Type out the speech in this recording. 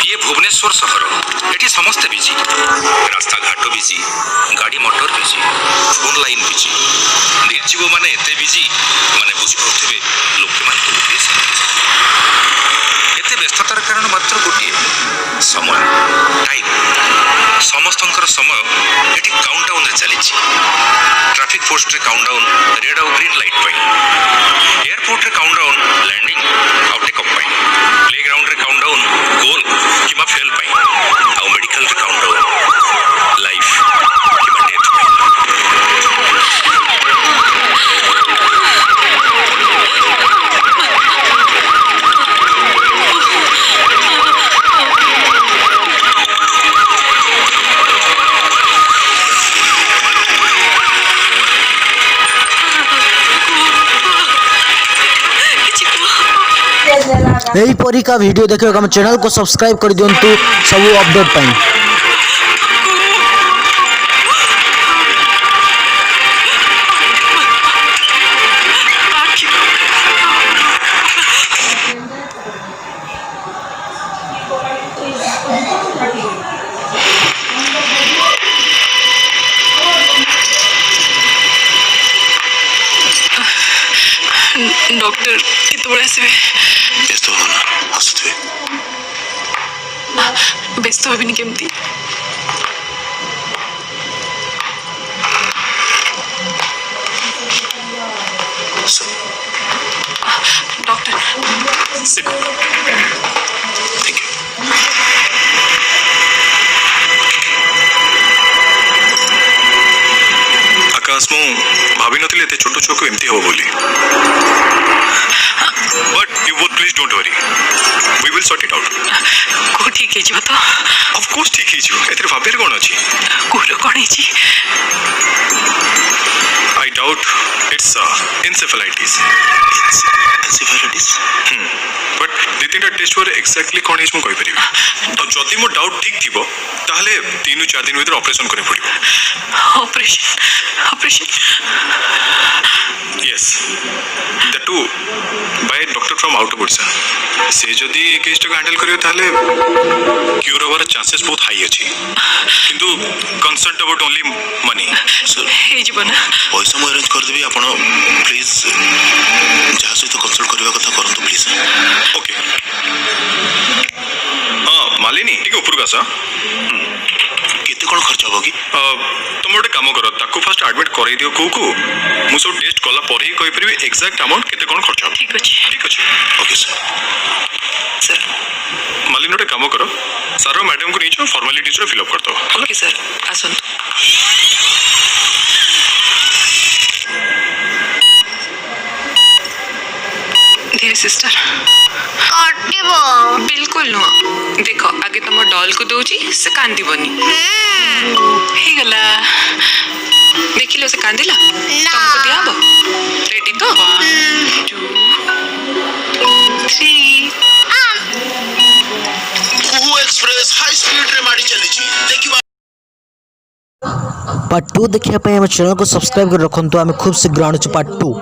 ये भुवनेश्वर सहर एटी समस्ते बिजी रास्ता घाट बिजी गाड़ी motor busy phone line busy निर्जीव माने एते बिजी माने बुझी पाउथिबे लोके माने तो बिजी एते व्यस्ततार कारण मात्र गोटे समय टाइम समस्तंकर समय एटी काउंटडाउन रे चली ट्रैफिक पोस्ट रे काउंटडाउन रेड और ग्रीन लाइट पाई एयरपोर्ट रे काउंटडाउन लैंडिंग आउट टेक ऑफ पाई प्लेग्राउंड रे काउंटडाउन गोल किमा फेल पाई आउ मेडिकल रे काउंटडाउन लाइफ किमा डेथ पाई यही परी का वीडियो देखिए हम चैनल को सब्सक्राइब कर दिंतु सब अपडेट पाई। डॉक्टर केतबेले आसबे व्यस्त हो ना आसुथे व्यस्त होबिनी केमती doctor sit thank you Akash मु भाभी नथिले एते छोटो छोको एमती हो बोली but you both please don't worry we will sort it out को ठीक है जीव तो ऑफ कोर्स ठीक है जीव एते भाबेर कोन अछि कोलो कोन है I doubt it's encephalitis but the तीनटा टेस्ट पर एक्जेक्टली कोन इज मु कहि परिबे तो जदी मो डाउट ठीक थिबो ताहले 3-4 दिन भीतर ऑपरेशन करे पड़िबो operation yes that too by doctor from out of Odisha से जदी केस को हैंडल करियो ताहले क्यूर होवर चांसेस बहुत हाई अछि किंतु concern about only money sir हे जीवन पैसा मु अरेंज कर देबी आपण प्लीज जहा सहित कंसल्ट करबा कथा करंतु प्लीज ओके हां मालिनी ठीक ऊपर का सा केते कोन खर्च होबो की तुम गोटे काम कर ताको फर्स्ट एडमिट करई दियो को मु सब टेस्ट कला पर ही कहि परबी एग्जैक्ट अमाउंट केते कोन खर्च हो ठीक अछि ओके सर सर मालिनी गोटे काम करो सर मैडम को नीचे फॉर्मेलिटीज रे फिल अप कर दो ओके सर आसन डियर सिस्टर काटिबो बिल्कुल नुह देख आगे तुम डॉल को दौची से कांदीबनी हे गला देखिलो से कांदिला तुमको दियाबो रेडी तो 1 2 3 कुहू एक्सप्रेस हाई स्पीड रे माडी चली छी देखिबा पार्ट 2 देखिए हम चैनल को सब्सक्राइब कर रखु। आम खूब शीघ्र आणुछु पार्ट 2।